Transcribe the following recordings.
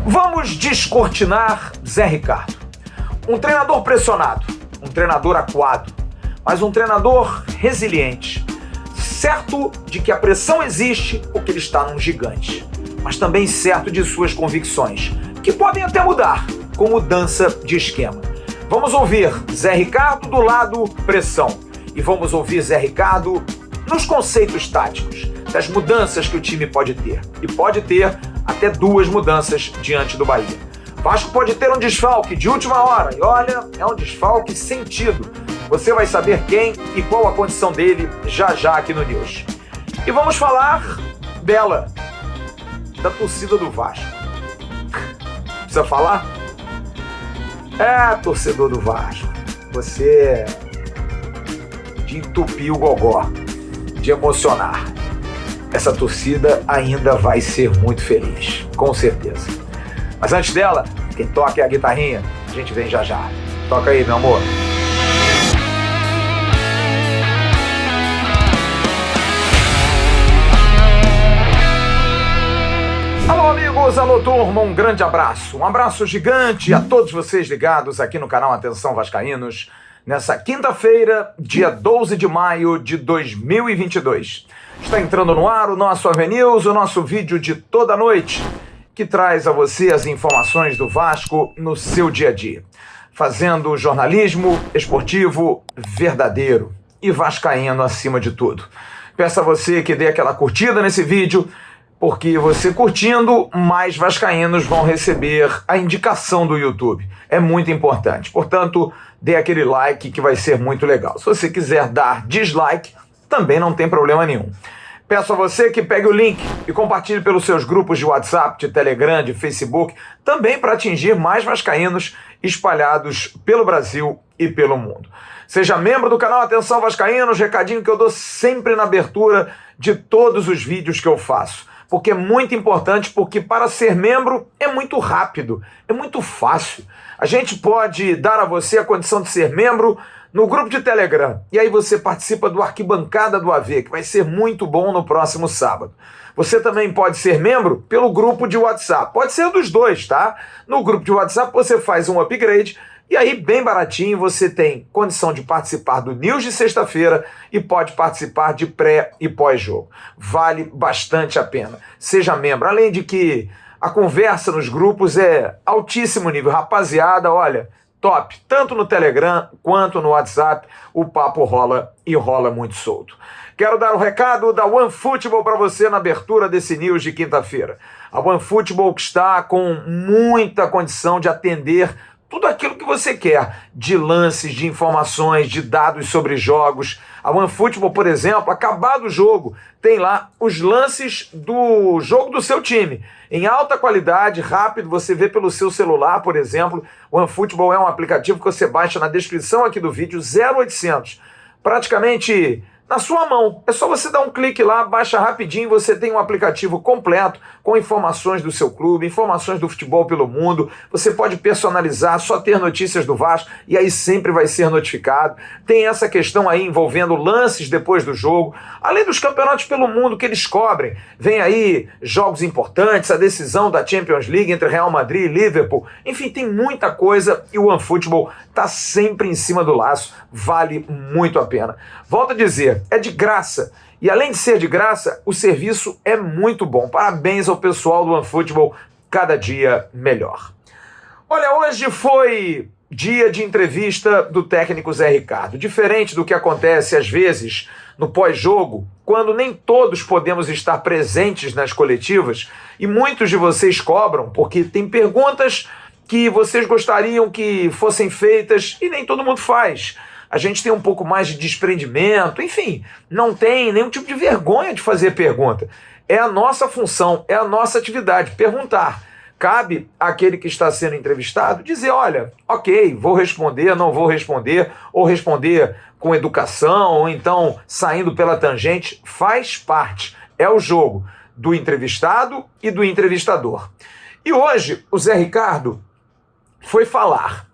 Vamos descortinar Zé Ricardo. Um treinador pressionado, um treinador acuado, mas um treinador resiliente. Certo de que a pressão existe porque ele está num gigante, mas também certo de suas convicções, que podem até mudar com mudança de esquema. Vamos ouvir Zé Ricardo do lado pressão e vamos ouvir Zé Ricardo nos conceitos táticos, das mudanças que o time pode ter. E pode ter até 2 mudanças diante do Bahia. Vasco pode ter um desfalque de última hora e olha, é um desfalque sentido. Você vai saber quem e qual a condição dele já já aqui no News. E vamos falar dela, da torcida do Vasco. Precisa falar? Torcedor do Vasco, você de entupir o gogó, de emocionar. Essa torcida ainda vai ser muito feliz, com certeza. Mas antes dela, quem toca é a guitarrinha. A gente vem já já. Toca aí, meu amor. Alô, amigos, alô, turma, um grande abraço. Um abraço gigante a todos vocês ligados aqui no canal Atenção Vascaínos, nessa quinta-feira, dia 12 de maio de 2022. Está entrando no ar o nosso AVNews, o nosso vídeo de toda noite, que traz a você as informações do Vasco no seu dia a dia, fazendo jornalismo esportivo verdadeiro e vascaíno acima de tudo. Peço a você que dê aquela curtida nesse vídeo, porque você curtindo, mais vascaínos vão receber a indicação do YouTube. É muito importante. Portanto, dê aquele like que vai ser muito legal. Se você quiser dar dislike, também não tem problema nenhum. Peço a você que pegue o link e compartilhe pelos seus grupos de WhatsApp, de Telegram, de Facebook, também para atingir mais vascaínos espalhados pelo Brasil e pelo mundo. Seja membro do canal Atenção Vascaínos, recadinho que eu dou sempre na abertura de todos os vídeos que eu faço. Porque é muito importante, porque para ser membro é muito rápido, é muito fácil. A gente pode dar a você a condição de ser membro no grupo de Telegram. E aí você participa do Arquibancada do AV, que vai ser muito bom no próximo sábado. Você também pode ser membro pelo grupo de WhatsApp. Pode ser dos dois, tá? No grupo de WhatsApp você faz um upgrade e aí bem baratinho você tem condição de participar do News de sexta-feira e pode participar de pré e pós-jogo. Vale bastante a pena. Seja membro. Além de que a conversa nos grupos é altíssimo nível. Rapaziada, olha, top. Tanto no Telegram quanto no WhatsApp, o papo rola e rola muito solto. Quero dar um recado da OneFootball para você na abertura desse News de quinta-feira. A OneFootball que está com muita condição de atender tudo aquilo que você quer, de lances, de informações, de dados sobre jogos. A OneFootball, por exemplo, acabado o jogo, tem lá os lances do jogo do seu time. Em alta qualidade, rápido, você vê pelo seu celular, por exemplo. O OneFootball é um aplicativo que você baixa na descrição aqui do vídeo, 0800. Praticamente na sua mão. É só você dar um clique lá, baixa rapidinho, você tem um aplicativo completo com informações do seu clube, informações do futebol pelo mundo. Você pode personalizar, só ter notícias do Vasco e aí sempre vai ser notificado. Tem essa questão aí envolvendo lances depois do jogo, além dos campeonatos pelo mundo que eles cobrem. Vem aí jogos importantes, a decisão da Champions League entre Real Madrid e Liverpool. Enfim, tem muita coisa e o OneFootball está sempre em cima do laço. Vale muito a pena. Volto a dizer, é de graça. E além de ser de graça, o serviço é muito bom. Parabéns ao pessoal do OneFootball, cada dia melhor. Olha, hoje foi dia de entrevista do técnico Zé Ricardo. Diferente do que acontece às vezes no pós-jogo, quando nem todos podemos estar presentes nas coletivas, e muitos de vocês cobram, porque tem perguntas que vocês gostariam que fossem feitas e nem todo mundo faz. A gente tem um pouco mais de desprendimento, enfim, não tem nenhum tipo de vergonha de fazer pergunta. É a nossa função, é a nossa atividade, perguntar. Cabe àquele que está sendo entrevistado dizer, olha, ok, vou responder, não vou responder, ou responder com educação, ou então saindo pela tangente, faz parte, é o jogo do entrevistado e do entrevistador. E hoje o Zé Ricardo foi falar.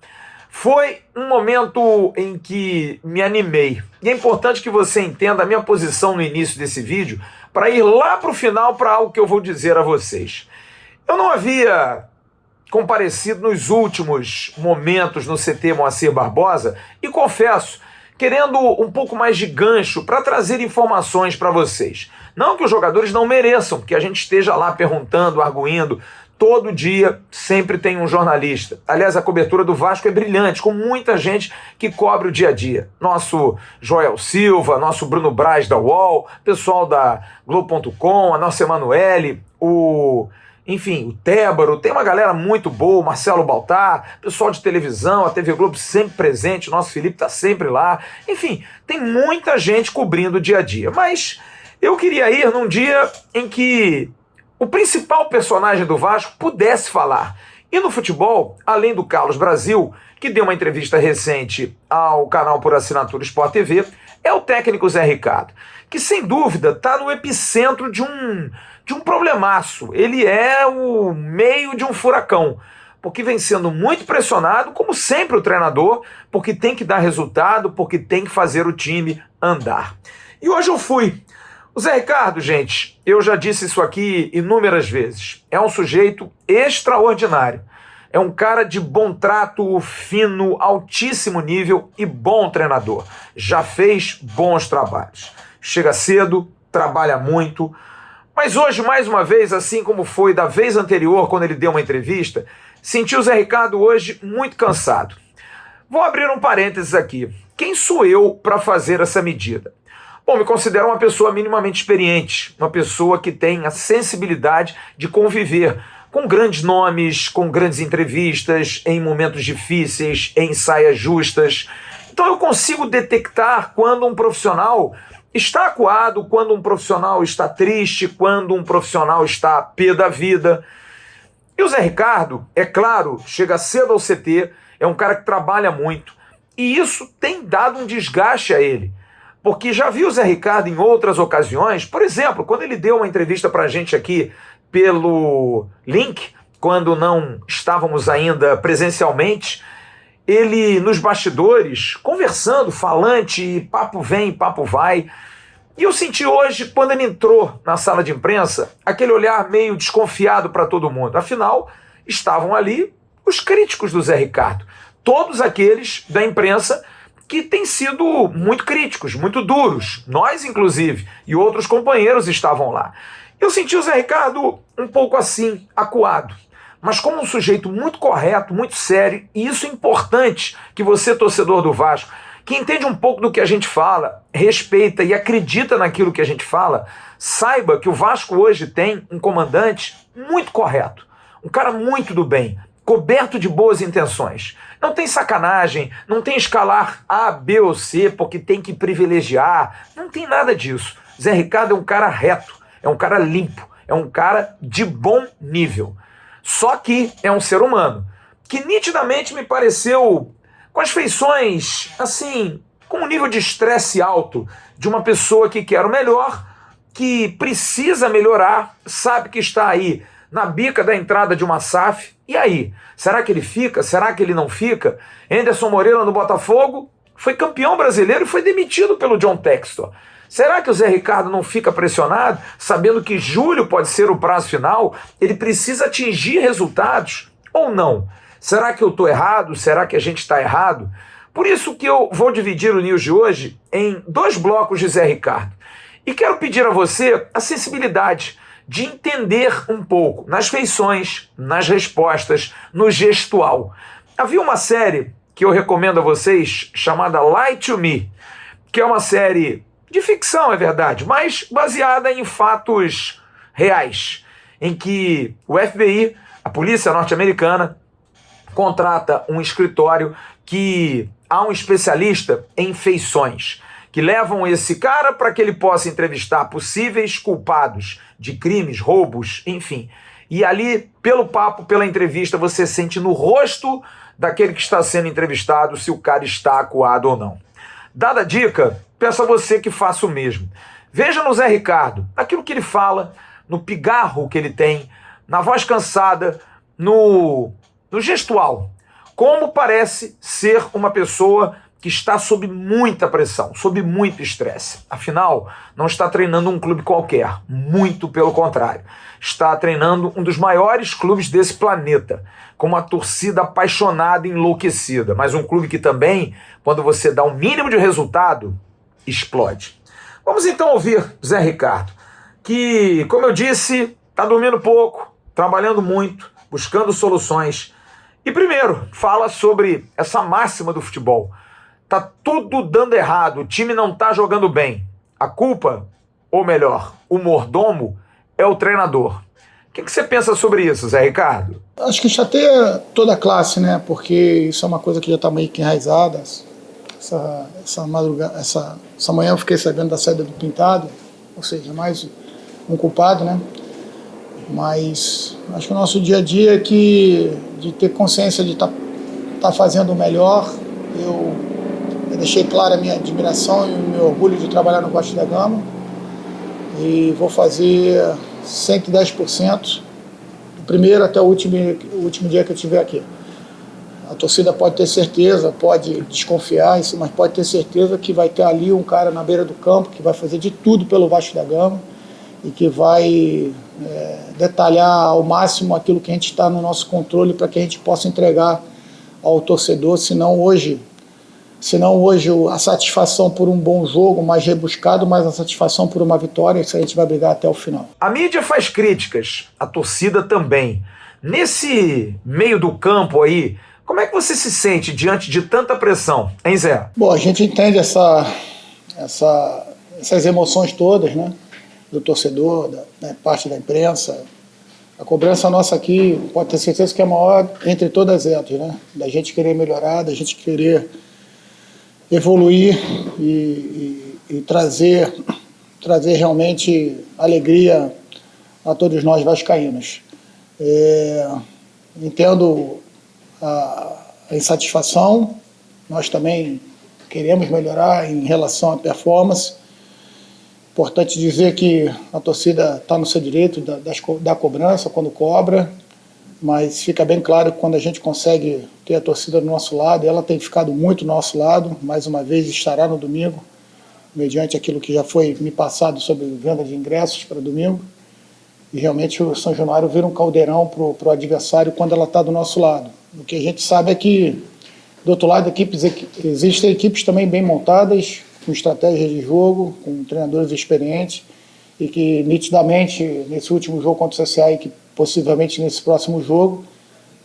Foi um momento em que me animei. E é importante que você entenda a minha posição no início desse vídeo para ir lá para o final para algo que eu vou dizer a vocês. Eu não havia comparecido nos últimos momentos no CT Moacir Barbosa e confesso, querendo um pouco mais de gancho para trazer informações para vocês. Não que os jogadores não mereçam que a gente esteja lá perguntando, arguindo. Todo dia sempre tem um jornalista. Aliás, a cobertura do Vasco é brilhante, com muita gente que cobre o dia a dia. Nosso Joel Silva, nosso Bruno Braz da UOL, pessoal da Globo.com, a nossa Emanuele, enfim, o Tébaro, tem uma galera muito boa, o Marcelo Baltar, pessoal de televisão, a TV Globo sempre presente, o nosso Felipe está sempre lá. Enfim, tem muita gente cobrindo o dia a dia. Mas eu queria ir num dia em que o principal personagem do Vasco pudesse falar. E no futebol, além do Carlos Brasil, que deu uma entrevista recente ao canal por assinatura Sport TV, é o técnico Zé Ricardo, que sem dúvida está no epicentro de um problemaço. Ele é o meio de um furacão, porque vem sendo muito pressionado, como sempre o treinador, porque tem que dar resultado, porque tem que fazer o time andar. E hoje eu fui. O Zé Ricardo, gente, eu já disse isso aqui inúmeras vezes, é um sujeito extraordinário. É um cara de bom trato, fino, altíssimo nível e bom treinador. Já fez bons trabalhos. Chega cedo, trabalha muito. Mas hoje, mais uma vez, assim como foi da vez anterior, quando ele deu uma entrevista, senti o Zé Ricardo hoje muito cansado. Vou abrir um parênteses aqui. Quem sou eu para fazer essa medida? Bom, me considero uma pessoa minimamente experiente, uma pessoa que tem a sensibilidade de conviver com grandes nomes, com grandes entrevistas, em momentos difíceis, em saias justas. Então eu consigo detectar quando um profissional está acuado, quando um profissional está triste, quando um profissional está pé da vida. E o Zé Ricardo, é claro, chega cedo ao CT, é um cara que trabalha muito. E isso tem dado um desgaste a ele. Porque já vi o Zé Ricardo em outras ocasiões, por exemplo, quando ele deu uma entrevista para a gente aqui pelo link, quando não estávamos ainda presencialmente, ele nos bastidores, conversando, falante, papo vem, papo vai. E eu senti hoje, quando ele entrou na sala de imprensa, aquele olhar meio desconfiado para todo mundo. Afinal, estavam ali os críticos do Zé Ricardo, todos aqueles da imprensa que têm sido muito críticos, muito duros. Nós, inclusive, e outros companheiros estavam lá. Eu senti o Zé Ricardo um pouco assim, acuado, mas como um sujeito muito correto, muito sério, e isso é importante que você, torcedor do Vasco, que entende um pouco do que a gente fala, respeita e acredita naquilo que a gente fala, saiba que o Vasco hoje tem um comandante muito correto, um cara muito do bem, coberto de boas intenções. Não tem sacanagem, não tem escalar A, B ou C porque tem que privilegiar, não tem nada disso. Zé Ricardo é um cara reto, é um cara limpo, é um cara de bom nível. Só que é um ser humano que nitidamente me pareceu com as feições, assim, com um nível de estresse alto de uma pessoa que quer o melhor, que precisa melhorar, sabe que está aí na bica da entrada de uma SAF. E aí? Será que ele fica? Será que ele não fica? Anderson Moreira no Botafogo foi campeão brasileiro e foi demitido pelo John Textor. Será que o Zé Ricardo não fica pressionado, sabendo que julho pode ser o prazo final? Ele precisa atingir resultados ou não? Será que eu estou errado? Será que a gente está errado? Por isso que eu vou dividir o news de hoje em 2 blocos de Zé Ricardo. E quero pedir a você a sensibilidade de entender um pouco nas feições, nas respostas, no gestual. Havia uma série que eu recomendo a vocês, chamada Lie to Me, que é uma série de ficção, é verdade, mas baseada em fatos reais, em que o FBI, a polícia norte-americana, contrata um escritório que há um especialista em feições, que levam esse cara para que ele possa entrevistar possíveis culpados de crimes, roubos, enfim. E ali, pelo papo, pela entrevista, você sente no rosto daquele que está sendo entrevistado se o cara está acuado ou não. Dada a dica, peço a você que faça o mesmo. Veja no Zé Ricardo, naquilo que ele fala, no pigarro que ele tem, na voz cansada, no gestual. Como parece ser uma pessoa que está sob muita pressão, sob muito estresse. Afinal, não está treinando um clube qualquer, muito pelo contrário. Está treinando um dos maiores clubes desse planeta, com uma torcida apaixonada e enlouquecida, mas um clube que também, quando você dá um mínimo de resultado, explode. Vamos então ouvir Zé Ricardo, que, como eu disse, está dormindo pouco, trabalhando muito, buscando soluções. E primeiro, fala sobre essa máxima do futebol. Tá tudo dando errado, o time não tá jogando bem. A culpa, ou melhor, o mordomo, é o treinador. O que você pensa sobre isso, Zé Ricardo? Acho que chateia toda a classe, né? Porque isso é uma coisa que já está meio que enraizada. Essa manhã eu fiquei sabendo da saída do Pintado, ou seja, mais um culpado, né? Mas acho que o nosso dia a dia é de ter consciência de tá fazendo o melhor. Eu deixei clara a minha admiração e o meu orgulho de trabalhar no Vasco da Gama e vou fazer 110% do primeiro até o último dia que eu estiver aqui. A torcida pode ter certeza, pode desconfiar, mas pode ter certeza que vai ter ali um cara na beira do campo que vai fazer de tudo pelo Vasco da Gama e que vai detalhar ao máximo aquilo que a gente está no nosso controle para que a gente possa entregar ao torcedor, senão hoje a satisfação por um bom jogo mais rebuscado, mas a satisfação por uma vitória, isso a gente vai brigar até o final. A mídia faz críticas, a torcida também. Nesse meio do campo aí, como é que você se sente diante de tanta pressão, hein, Zé? Bom, a gente entende essas emoções todas, né? Do torcedor, da parte da imprensa. A cobrança nossa aqui, pode ter certeza que é a maior entre todas elas, né? Da gente querer melhorar, da gente querer evoluir e trazer realmente alegria a todos nós vascaínos. Entendo a insatisfação, nós também queremos melhorar em relação à performance. Importante dizer que a torcida está no seu direito da cobrança quando cobra, mas fica bem claro que quando a gente consegue ter a torcida do nosso lado, ela tem ficado muito do nosso lado, mais uma vez estará no domingo, mediante aquilo que já foi me passado sobre venda de ingressos para domingo, e realmente o São Januário vira um caldeirão para o adversário quando ela está do nosso lado. O que a gente sabe é que, do outro lado, existem equipes também bem montadas, com estratégias de jogo, com treinadores experientes, e que nitidamente, nesse último jogo contra o CSA e que possivelmente nesse próximo jogo,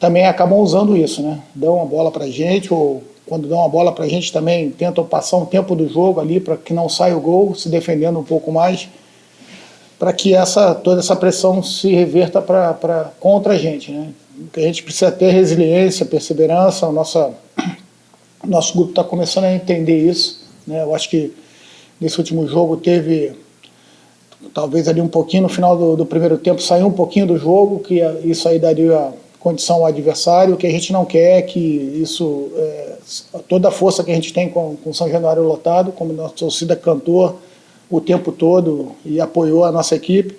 também acabam usando isso, né? Dão uma bola para a gente, ou quando dão uma bola para a gente também tentam passar um tempo do jogo ali para que não saia o gol, se defendendo um pouco mais, para que toda essa pressão se reverta contra a gente, né? Que a gente precisa ter resiliência, perseverança, o nosso grupo está começando a entender isso, né? Eu acho que nesse último jogo teve, talvez ali um pouquinho, no final do primeiro tempo, saiu um pouquinho do jogo, que isso aí daria condição ao adversário. O que a gente não quer é que isso, toda a força que a gente tem com o São Januário lotado, como nossa torcida cantou o tempo todo e apoiou a nossa equipe,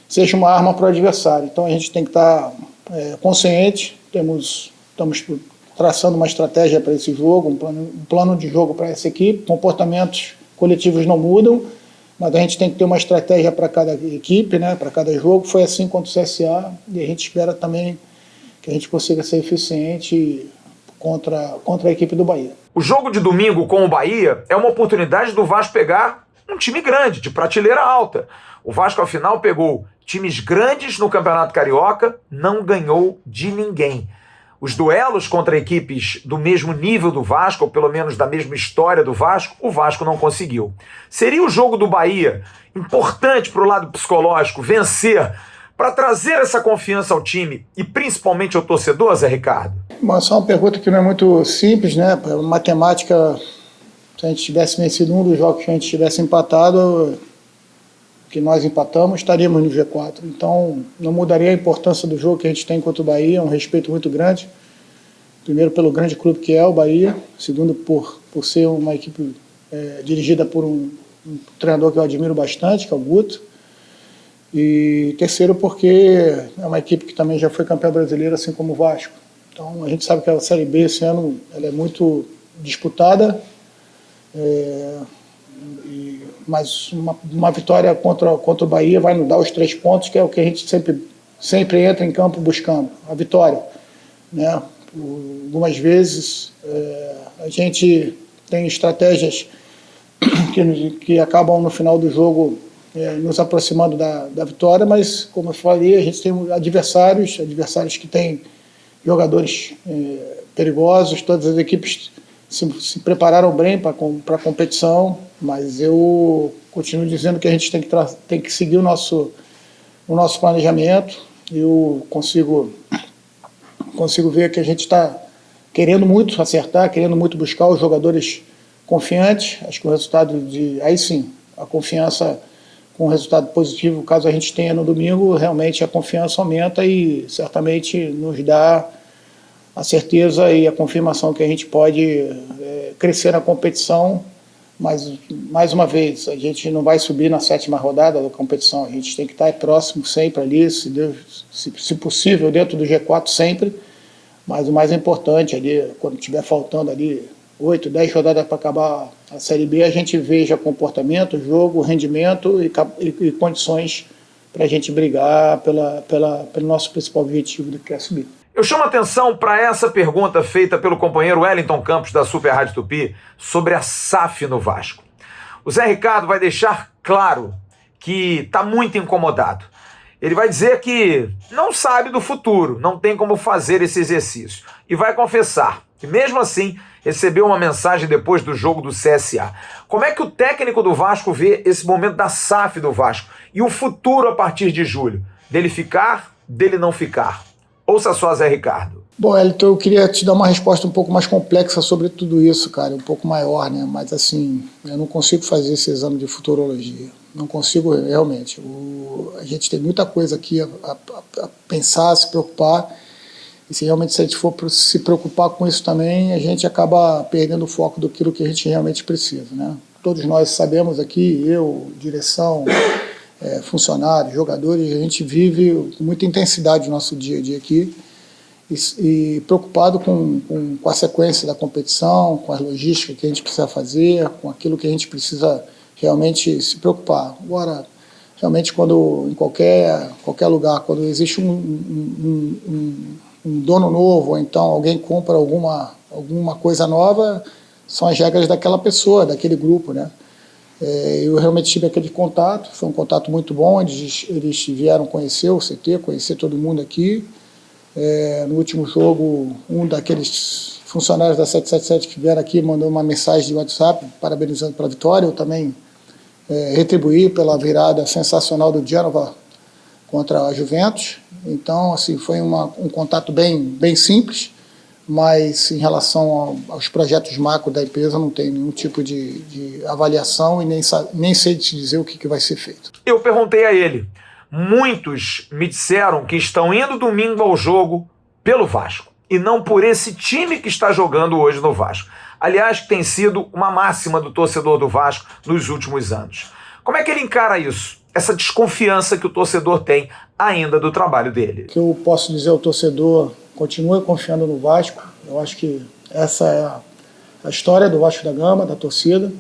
seja uma arma para o adversário. Então a gente tem que estar consciente, estamos traçando uma estratégia para esse jogo, um plano de jogo para essa equipe. Comportamentos coletivos não mudam, mas a gente tem que ter uma estratégia para cada equipe, né, para cada jogo. Foi assim contra o CSA e a gente espera também que a gente consiga ser eficiente contra a equipe do Bahia. O jogo de domingo com o Bahia é uma oportunidade do Vasco pegar um time grande, de prateleira alta. O Vasco, afinal, pegou times grandes no Campeonato Carioca, não ganhou de ninguém. Os duelos contra equipes do mesmo nível do Vasco, ou pelo menos da mesma história do Vasco, o Vasco não conseguiu. Seria o jogo do Bahia importante para o lado psicológico vencer, para trazer essa confiança ao time e principalmente ao torcedor, Zé Ricardo? Mas essa é uma pergunta que não é muito simples, né? Matemática, se a gente tivesse vencido um dos jogos que a gente tivesse empatado, que nós empatamos, estaríamos no G4. Então, não mudaria a importância do jogo que a gente tem contra o Bahia, um respeito muito grande. Primeiro, pelo grande clube que é o Bahia. Segundo, por ser uma equipe dirigida por um treinador que eu admiro bastante, que é o Guto. E terceiro, porque é uma equipe que também já foi campeã brasileira, assim como o Vasco. Então, a gente sabe que a Série B esse ano ela é muito disputada, mas uma vitória contra o Bahia vai nos dar os 3 pontos, que é o que a gente sempre entra em campo buscando, a vitória, né? Algumas vezes a gente tem estratégias que acabam no final do jogo nos aproximando da vitória, mas, como eu falei, a gente tem adversários que têm jogadores perigosos, todas as equipes se prepararam bem para a competição, mas eu continuo dizendo que a gente tem que seguir o nosso planejamento. Eu consigo ver que a gente está querendo muito acertar, querendo muito buscar os jogadores confiantes. Acho que o resultado aí sim, a confiança com um resultado positivo, caso a gente tenha no domingo, realmente a confiança aumenta e certamente nos dá a certeza e a confirmação que a gente pode crescer na competição. Mas, mais uma vez, a gente não vai subir na 7ª rodada da competição, a gente tem que estar próximo sempre ali, se possível, dentro do G4 sempre, mas o mais importante ali, quando estiver faltando ali 8, 10 rodadas para acabar a Série B, a gente veja comportamento, jogo, rendimento e condições para a gente brigar pelo nosso principal objetivo, que é subir. Eu chamo a atenção para essa pergunta feita pelo companheiro Wellington Campos da Super Rádio Tupi sobre a SAF no Vasco. O Zé Ricardo vai deixar claro que está muito incomodado. Ele vai dizer que não sabe do futuro, não tem como fazer esse exercício. E vai confessar que, mesmo assim, recebeu uma mensagem depois do jogo do CSA. Como é que o técnico do Vasco vê esse momento da SAF do Vasco e o futuro a partir de julho? Dele ficar, dele não ficar? Ouça só, Zé Ricardo. Bom, Elton, eu queria te dar uma resposta um pouco mais complexa sobre tudo isso, cara, um pouco maior, né? Mas assim, eu não consigo fazer esse exame de futurologia. Não consigo realmente. A gente tem muita coisa aqui a pensar, a se preocupar. E se realmente a gente for se preocupar com isso também, a gente acaba perdendo o foco daquilo que a gente realmente precisa, né? Todos nós sabemos aqui, eu, direção, funcionários, jogadores, a gente vive com muita intensidade o nosso dia a dia aqui e preocupado com a sequência da competição, com a logística que a gente precisa fazer, com aquilo que a gente precisa realmente se preocupar. Agora, realmente, quando em qualquer lugar, quando existe um dono novo, ou então alguém compra alguma coisa nova, são as regras daquela pessoa, daquele grupo, né? Eu realmente tive aquele contato, foi um contato muito bom, eles vieram conhecer o CT, conhecer todo mundo aqui. No último jogo, um daqueles funcionários da 777 que vieram aqui mandou uma mensagem de WhatsApp parabenizando pela vitória. Eu também retribuí pela virada sensacional do Génova contra a Juventus. Então, assim, foi um contato bem simples, mas em relação aos projetos macro da empresa não tem nenhum tipo de avaliação e nem sei te dizer o que vai ser feito. Eu perguntei a ele. Muitos me disseram que estão indo domingo ao jogo pelo Vasco e não por esse time que está jogando hoje no Vasco. Aliás, que tem sido uma máxima do torcedor do Vasco nos últimos anos. Como é que ele encara isso? Essa desconfiança que o torcedor tem ainda do trabalho dele. O que eu posso dizer ao torcedor: continue confiando no Vasco. Eu acho que essa é a história do Vasco da Gama, da torcida.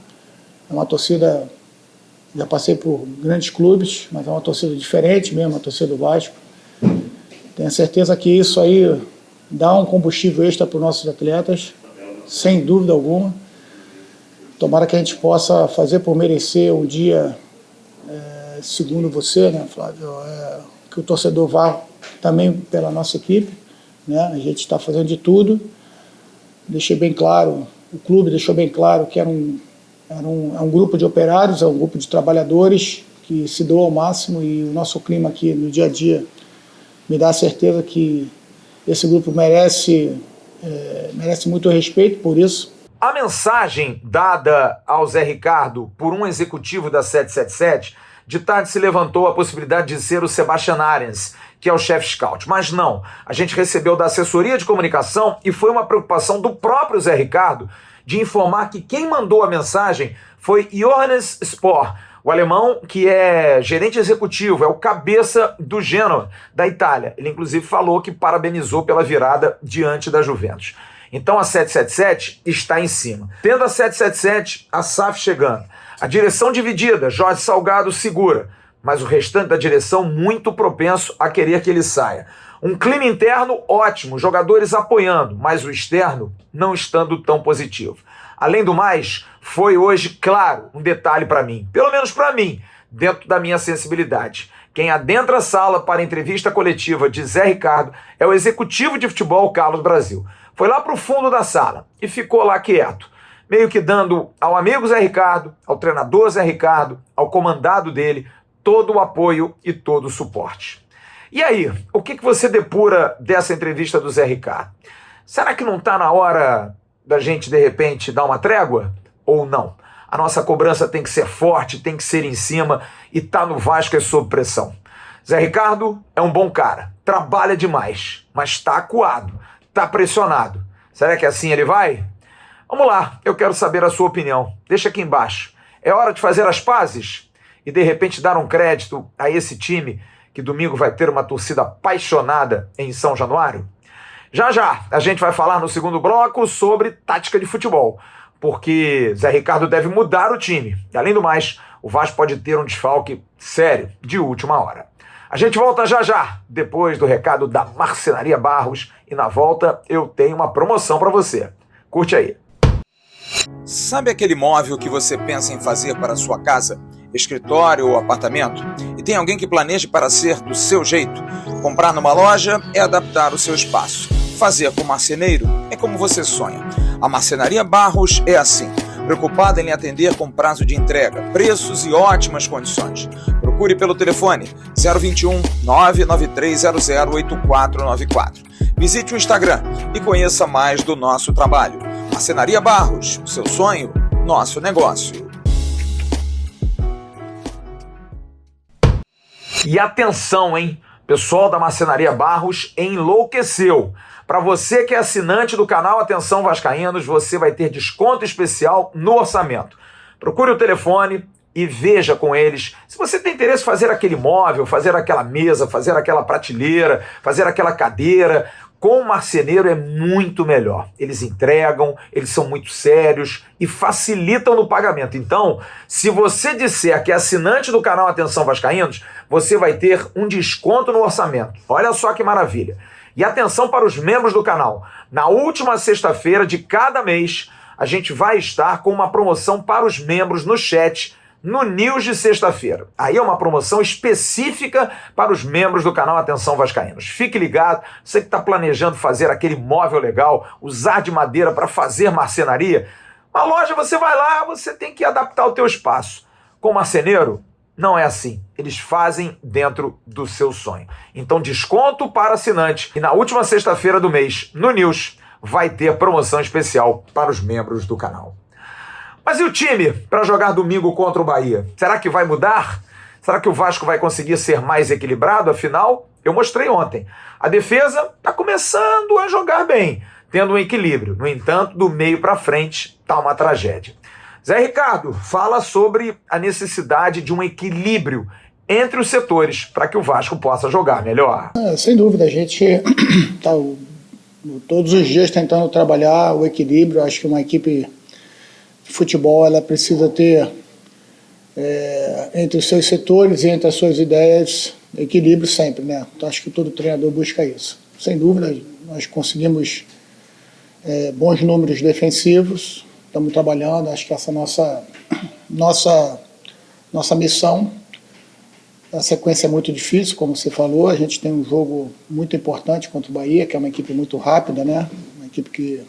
É uma torcida, já passei por grandes clubes, mas é uma torcida diferente mesmo, a torcida do Vasco. Tenho certeza que isso aí dá um combustível extra para os nossos atletas, sem dúvida alguma. Tomara que a gente possa fazer por merecer um dia, segundo você, né, Flávio, que o torcedor vá também pela nossa equipe, né? A gente está fazendo de tudo. Deixei bem claro, o clube deixou bem claro que é um grupo de operários, é um grupo de trabalhadores que se doam ao máximo, e o nosso clima aqui no dia a dia me dá a certeza que esse grupo merece muito respeito por isso. A mensagem dada ao Zé Ricardo por um executivo da 777, de tarde se levantou a possibilidade de ser o Sebastian Arens, que é o chefe scout. Mas não, a gente recebeu da assessoria de comunicação e foi uma preocupação do próprio Zé Ricardo de informar que quem mandou a mensagem foi Johannes Spohr, o alemão que é gerente executivo, é o cabeça do Genoa, da Itália. Ele inclusive falou que parabenizou pela virada diante da Juventus. Então a 777 está em cima. Tendo a 777, a SAF chegando. A direção dividida, Jorge Salgado segura, mas o restante da direção muito propenso a querer que ele saia. Um clima interno ótimo, jogadores apoiando, mas o externo não estando tão positivo. Além do mais, foi hoje, claro, um detalhe para mim, pelo menos para mim, dentro da minha sensibilidade. Quem adentra a sala para a entrevista coletiva de Zé Ricardo é o executivo de futebol Carlos Brasil. Foi lá para o fundo da sala e ficou lá quieto, meio que dando ao amigo Zé Ricardo, ao treinador Zé Ricardo, ao comandado dele, todo o apoio e todo o suporte. E aí, o que você depura dessa entrevista do Zé Ricardo? Será que não está na hora da gente, de repente, dar uma trégua? Ou não? A nossa cobrança tem que ser forte, tem que ser em cima, e tá no Vasco é sob pressão. Zé Ricardo é um bom cara, trabalha demais, mas está acuado, está pressionado. Será que assim ele vai? Vamos lá, eu quero saber a sua opinião. Deixa aqui embaixo. É hora de fazer as pazes? E de repente dar um crédito a esse time que domingo vai ter uma torcida apaixonada em São Januário? Já já a gente vai falar no segundo bloco sobre tática de futebol, porque Zé Ricardo deve mudar o time. E além do mais, o Vasco pode ter um desfalque sério de última hora. A gente volta já já, depois do recado da Marcenaria Barros, e na volta eu tenho uma promoção para você. Curte aí. Sabe aquele móvel que você pensa em fazer para a sua casa, escritório ou apartamento, e tem alguém que planeje para ser do seu jeito? Comprar numa loja é adaptar o seu espaço. Fazer com marceneiro é como você sonha. A Marcenaria Barros é assim, preocupada em lhe atender com prazo de entrega, preços e ótimas condições. Procure pelo telefone 021 99300 8494. Visite o Instagram e conheça mais do nosso trabalho. Marcenaria Barros, o seu sonho, nosso negócio. E atenção, hein? Pessoal da Marcenaria Barros enlouqueceu. Para você que é assinante do canal Atenção Vascaínos, você vai ter desconto especial no orçamento. Procure o telefone e veja com eles se você tem interesse em fazer aquele móvel, fazer aquela mesa, fazer aquela prateleira, fazer aquela cadeira. Com o marceneiro é muito melhor. Eles entregam, eles são muito sérios e facilitam no pagamento. Então, se você disser que é assinante do canal Atenção Vascaínos, você vai ter um desconto no orçamento. Olha só que maravilha. E atenção para os membros do canal. Na última sexta-feira de cada mês, a gente vai estar com uma promoção para os membros no chat, no News de sexta-feira. Aí é uma promoção específica para os membros do canal Atenção Vascaínos. Fique ligado, você que está planejando fazer aquele móvel legal, usar de madeira para fazer marcenaria. Uma loja, você vai lá, você tem que adaptar o teu espaço. Com marceneiro, não é assim. Eles fazem dentro do seu sonho. Então, desconto para assinante. E na última sexta-feira do mês, no News, vai ter promoção especial para os membros do canal. Mas e o time para jogar domingo contra o Bahia? Será que vai mudar? Será que o Vasco vai conseguir ser mais equilibrado? Afinal, eu mostrei ontem. A defesa está começando a jogar bem, tendo um equilíbrio. No entanto, do meio para frente, está uma tragédia. Zé Ricardo fala sobre a necessidade de um equilíbrio entre os setores para que o Vasco possa jogar melhor. Sem dúvida, a gente está todos os dias tentando trabalhar o equilíbrio. Acho que uma equipe de futebol ela precisa ter entre os seus setores e entre as suas ideias equilíbrio sempre, né? Então acho que todo treinador busca isso. Sem dúvida, nós conseguimos bons números defensivos. Estamos trabalhando, acho que essa nossa missão. A sequência é muito difícil, como você falou. A gente tem um jogo muito importante contra o Bahia, que é uma equipe muito rápida, né? Uma equipe que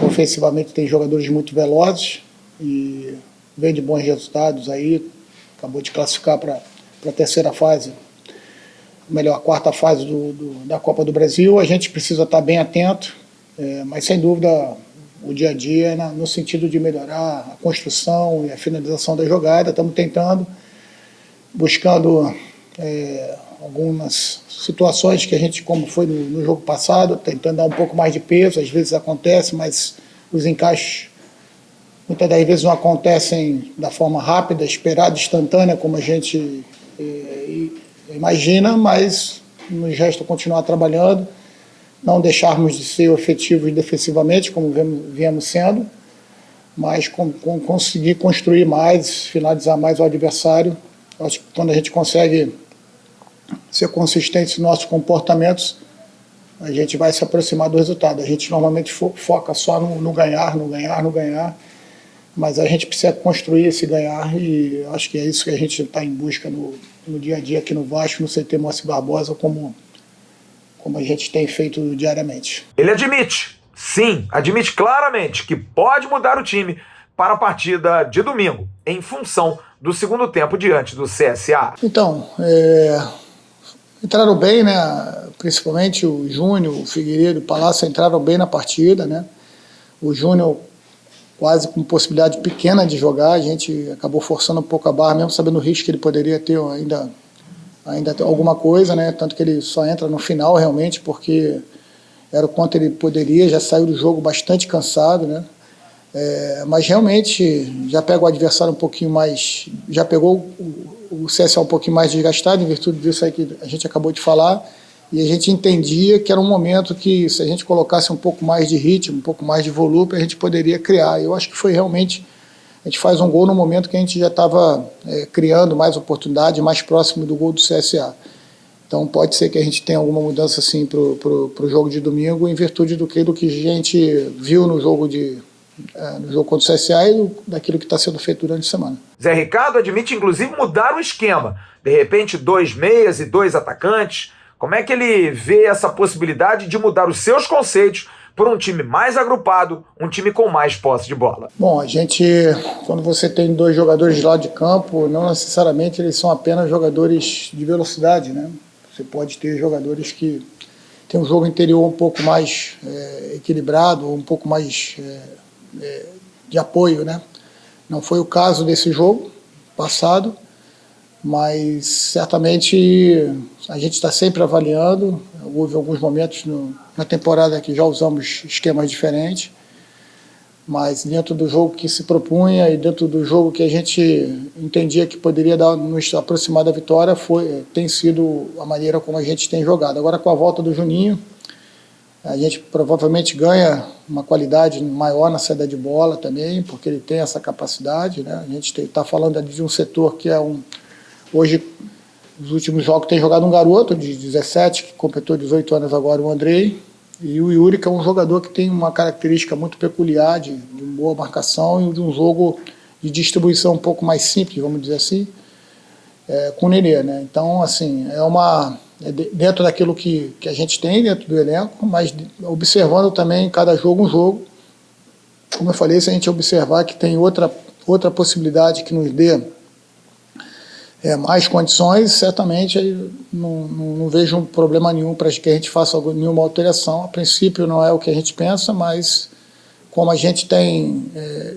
ofensivamente tem jogadores muito velozes e vem de bons resultados aí. Acabou de classificar para a terceira fase, melhor, a quarta fase da Copa do Brasil. A gente precisa estar bem atento, mas sem dúvida o dia a dia no sentido de melhorar a construção e a finalização da jogada. Estamos tentando, buscando algumas situações que a gente, como foi no jogo passado, tentando dar um pouco mais de peso. Às vezes acontece, mas os encaixes muitas das vezes não acontecem da forma rápida, esperada, instantânea, como a gente imagina, mas nos resta continuar trabalhando. não deixarmos de ser efetivos defensivamente, como viemos sendo, mas conseguir construir mais, finalizar mais o adversário. Acho que quando a gente consegue ser consistente nos nossos comportamentos, a gente vai se aproximar do resultado. A gente normalmente foca só no ganhar, mas a gente precisa construir esse ganhar e acho que é isso que a gente está em busca no dia a dia aqui no Vasco, no CT Moacir Barbosa, como a gente tem feito diariamente. Ele admite, sim, admite claramente que pode mudar o time para a partida de domingo, em função do segundo tempo diante do CSA. Então, entraram bem, né? Principalmente o Júnior, o Figueiredo, o Palácio entraram bem na partida, né? O Júnior quase com possibilidade pequena de jogar, a gente acabou forçando um pouco a barra, mesmo sabendo o risco que ele poderia ter ainda alguma coisa, né? Tanto que ele só entra no final realmente, porque era o quanto ele poderia, já saiu do jogo bastante cansado, né? Mas realmente já pega o adversário um pouquinho mais, já pegou o CSA um pouquinho mais desgastado, em virtude disso aí que a gente acabou de falar, e a gente entendia que era um momento que, se a gente colocasse um pouco mais de ritmo, um pouco mais de volume, a gente poderia criar. Eu acho que foi realmente, a gente faz um gol no momento que a gente já estava criando mais oportunidade, mais próximo do gol do CSA. Então pode ser que a gente tenha alguma mudança assim pro jogo de domingo, em virtude do que a gente viu no jogo contra o CSA e daquilo que está sendo feito durante a semana. Zé Ricardo admite, inclusive, mudar o esquema. De repente, 2 meias e 2 atacantes. Como é que ele vê essa possibilidade de mudar os seus conceitos por um time mais agrupado, um time com mais posse de bola? Bom, quando você tem 2 jogadores de lado de campo, não necessariamente eles são apenas jogadores de velocidade, né? Você pode ter jogadores que têm um jogo interior um pouco mais equilibrado, um pouco mais de apoio, né? Não foi o caso desse jogo passado, mas certamente a gente está sempre avaliando. Houve alguns momentos na temporada que já usamos esquemas diferentes, mas dentro do jogo que se propunha e dentro do jogo que a gente entendia que poderia nos aproximar da vitória, tem sido a maneira como a gente tem jogado. Agora, com a volta do Juninho, a gente provavelmente ganha uma qualidade maior na saída de bola também, porque ele tem essa capacidade, né? A gente está falando ali de um setor que hoje, nos últimos jogos, tem jogado um garoto de 17, que completou 18 anos agora, o Andrei, e o Yuri, que é um jogador que tem uma característica muito peculiar de boa marcação e de um jogo de distribuição um pouco mais simples, vamos dizer assim, com o Nenê, né? Então, assim, dentro daquilo que a gente tem dentro do elenco, mas observando também cada jogo um jogo. Como eu falei, se a gente observar que tem outra possibilidade que nos dê mais condições, certamente não vejo um problema nenhum para que a gente faça nenhuma alteração. A princípio não é o que a gente pensa, mas como a gente tem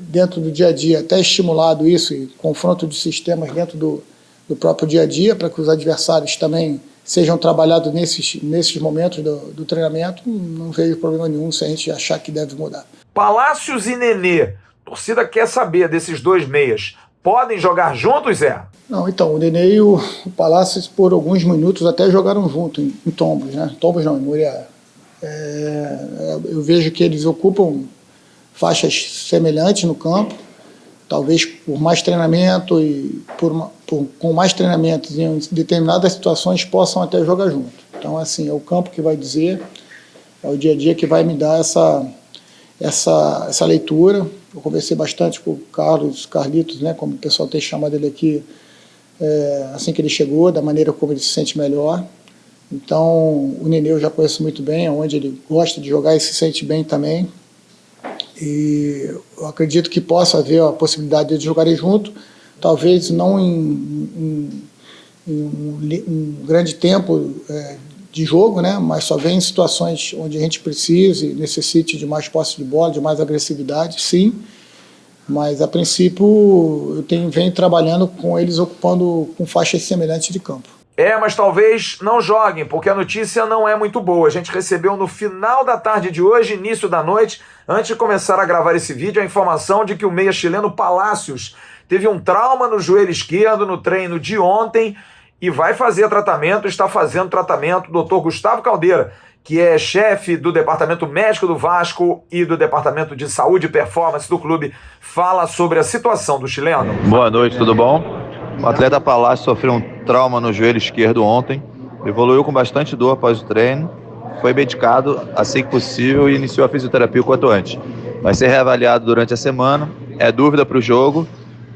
dentro do dia a dia até estimulado isso, e confronto de sistemas dentro do próprio dia a dia, para que os adversários também sejam trabalhados nesses momentos do treinamento, não vejo problema nenhum se a gente achar que deve mudar. Palácios e Nenê, a torcida quer saber desses 2 meias. Podem jogar juntos, Zé? Não, então, o Nenê e o Palácios, por alguns minutos, até jogaram juntos em Tombos, né? Tombos não, em Muriá. Eu vejo que eles ocupam faixas semelhantes no campo, talvez por mais treinamento e com mais treinamentos em determinadas situações possam até jogar junto. Então, assim, é o campo que vai dizer, é o dia a dia que vai me dar essa leitura. Eu conversei bastante com o Carlitos, né, como o pessoal tem chamado ele aqui, assim que ele chegou, da maneira como ele se sente melhor. Então, o Nenê eu já conheço muito bem, onde ele gosta de jogar e se sente bem também. E eu acredito que possa haver a possibilidade de jogarem junto, talvez não em um grande tempo de jogo, né? Mas só vem em situações onde a gente precise, necessite de mais posse de bola, de mais agressividade, sim. Mas, a princípio, eu venho trabalhando com eles ocupando com faixas semelhantes de campo. Mas talvez não joguem, porque a notícia não é muito boa. A gente recebeu no final da tarde de hoje, início da noite, antes de começar a gravar esse vídeo, a informação de que o meia chileno Palácios teve um trauma no joelho esquerdo no treino de ontem e vai fazer tratamento, está fazendo tratamento, o Dr. Gustavo Caldeira, que é chefe do Departamento Médico do Vasco e do Departamento de Saúde e Performance do clube, fala sobre a situação do chileno. Boa noite, tudo bom? O atleta Palácio sofreu um trauma no joelho esquerdo ontem, evoluiu com bastante dor após o treino, foi medicado assim que possível e iniciou a fisioterapia o quanto antes. Vai ser reavaliado durante a semana, é dúvida para o jogo,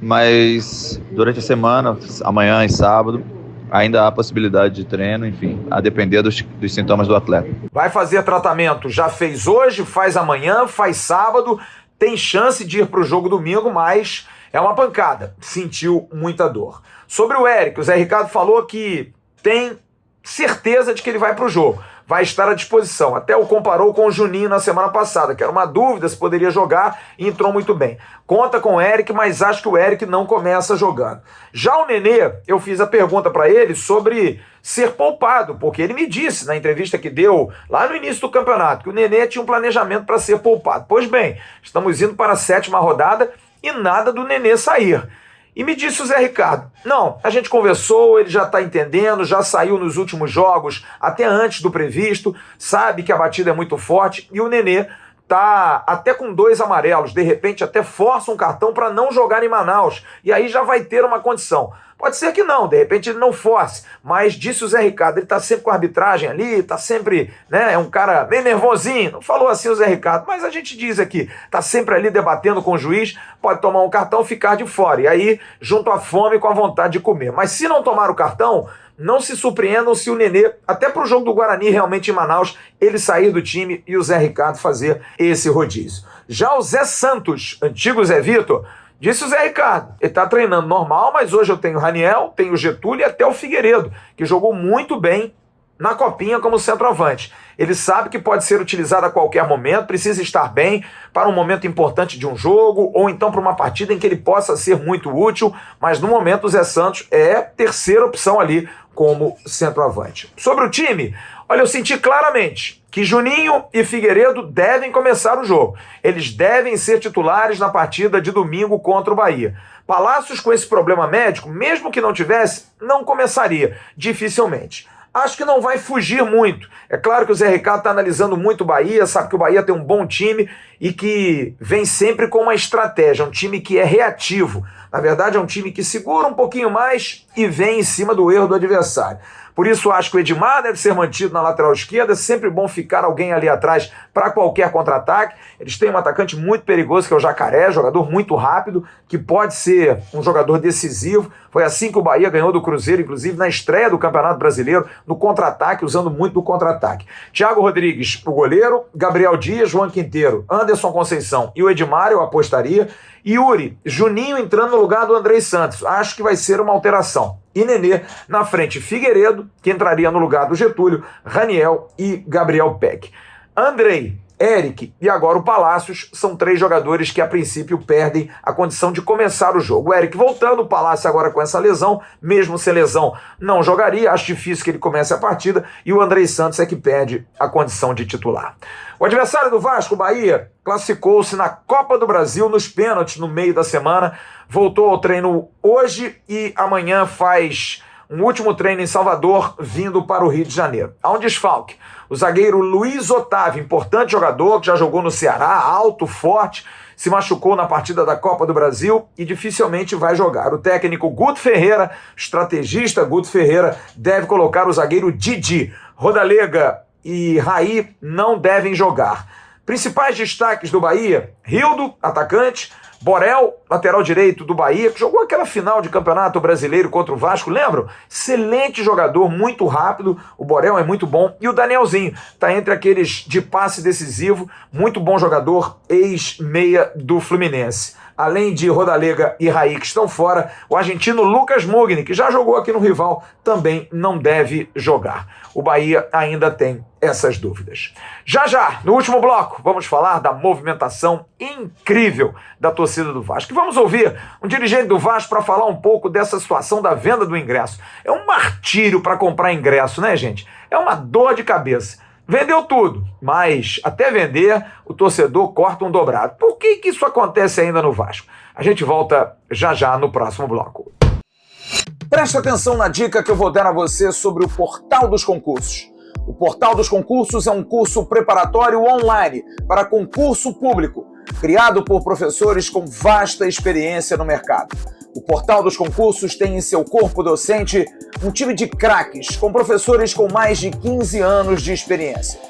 mas durante a semana, amanhã e sábado, ainda há possibilidade de treino, enfim, a depender dos sintomas do atleta. Vai fazer tratamento, já fez hoje, faz amanhã, faz sábado, tem chance de ir para o jogo domingo, mas é uma pancada, sentiu muita dor. Sobre o Eric, o Zé Ricardo falou que tem certeza de que ele vai para o jogo, vai estar à disposição. Até o comparou com o Juninho na semana passada, que era uma dúvida se poderia jogar e entrou muito bem. Conta com o Eric, mas acho que o Eric não começa jogando. Já o Nenê, eu fiz a pergunta para ele sobre ser poupado, porque ele me disse na entrevista que deu lá no início do campeonato que o Nenê tinha um planejamento para ser poupado. Pois bem, estamos indo para a 7ª rodada e nada do Nenê sair. E me disse o Zé Ricardo, não, a gente conversou, ele já está entendendo, já saiu nos últimos jogos, até antes do previsto, sabe que a batida é muito forte e o Nenê tá até com 2 amarelos, de repente até força um cartão para não jogar em Manaus, e aí já vai ter uma condição. Pode ser que não, de repente ele não force, mas disse o Zé Ricardo, ele tá sempre com a arbitragem ali, tá sempre, né, é um cara meio nervosinho, não falou assim o Zé Ricardo, mas a gente diz aqui, tá sempre ali debatendo com o juiz, pode tomar um cartão, ficar de fora, e aí junto à fome com a vontade de comer. Mas se não tomar o cartão, não se surpreendam se o Nenê, até pro jogo do Guarani realmente em Manaus, ele sair do time e o Zé Ricardo fazer esse rodízio. Já o Zé Santos, antigo Zé Vitor, disse o Zé Ricardo, ele tá treinando normal, mas hoje eu tenho o Raniel, tenho o Getúlio e até o Figueiredo, que jogou muito bem na copinha como centroavante. Ele sabe que pode ser utilizado a qualquer momento, precisa estar bem para um momento importante de um jogo, ou então para uma partida em que ele possa ser muito útil, mas no momento o Zé Santos é terceira opção ali como centroavante. Sobre o time, olha, eu senti claramente que Juninho e Figueiredo devem começar o jogo. Eles devem ser titulares na partida de domingo contra o Bahia. Palácios, com esse problema médico, mesmo que não tivesse, não começaria, dificilmente. Acho que não vai fugir muito. É claro que o Zé Ricardo está analisando muito o Bahia, sabe que o Bahia tem um bom time e que vem sempre com uma estratégia, um time que é reativo. Na verdade, é um time que segura um pouquinho mais e vem em cima do erro do adversário. Por isso, acho que o Edmar deve ser mantido na lateral esquerda. É sempre bom ficar alguém ali atrás para qualquer contra-ataque. Eles têm um atacante muito perigoso, que é o Jacaré, jogador muito rápido, que pode ser um jogador decisivo. Foi assim que o Bahia ganhou do Cruzeiro, inclusive na estreia do Campeonato Brasileiro, no contra-ataque, usando muito do contra-ataque. Thiago Rodrigues, o goleiro, Gabriel Dias, Juan Quinteiro, Anderson Conceição e o Edmar, eu apostaria. Yuri, Juninho entrando no lugar do Andrei Santos. Acho que vai ser uma alteração. E Nenê na frente, Figueiredo, que entraria no lugar do Getúlio, Raniel e Gabriel Peck. Andrei, Eric e agora o Palácios são 3 jogadores que a princípio perdem a condição de começar o jogo. O Eric voltando, o Palácio agora com essa lesão, mesmo sem lesão não jogaria, acho difícil que ele comece a partida, e o Andrei Santos é que perde a condição de titular. O adversário do Vasco, o Bahia, classificou-se na Copa do Brasil nos pênaltis no meio da semana, voltou ao treino hoje e amanhã faz um último treino em Salvador, vindo para o Rio de Janeiro. Há um desfalque. O zagueiro Luiz Otávio, importante jogador, que já jogou no Ceará, alto, forte, se machucou na partida da Copa do Brasil e dificilmente vai jogar. O técnico Guto Ferreira, estrategista Guto Ferreira, deve colocar o zagueiro Didi. Rodalega e Raí não devem jogar. Principais destaques do Bahia: Rildo, atacante, Borel, lateral direito do Bahia, que jogou aquela final de campeonato brasileiro contra o Vasco, lembram? Excelente jogador, muito rápido, o Borel é muito bom, e o Danielzinho, tá entre aqueles de passe decisivo, muito bom jogador, ex-meia do Fluminense. Além de Rodalega e Raí, que estão fora, o argentino Lucas Mugni, que já jogou aqui no rival, também não deve jogar. O Bahia ainda tem essas dúvidas. Já, no último bloco, vamos falar da movimentação incrível da torcida do Vasco. E vamos ouvir um dirigente do Vasco para falar um pouco dessa situação da venda do ingresso. É um martírio para comprar ingresso, né, gente? É uma dor de cabeça. Vendeu tudo, mas até vender, o torcedor corta um dobrado. Por que isso acontece ainda no Vasco? A gente volta já no próximo bloco. Presta atenção na dica que eu vou dar a você sobre o Portal dos Concursos. O Portal dos Concursos é um curso preparatório online para concurso público, criado por professores com vasta experiência no mercado. O Portal dos Concursos tem em seu corpo docente um time de craques, com professores com mais de 15 anos de experiência.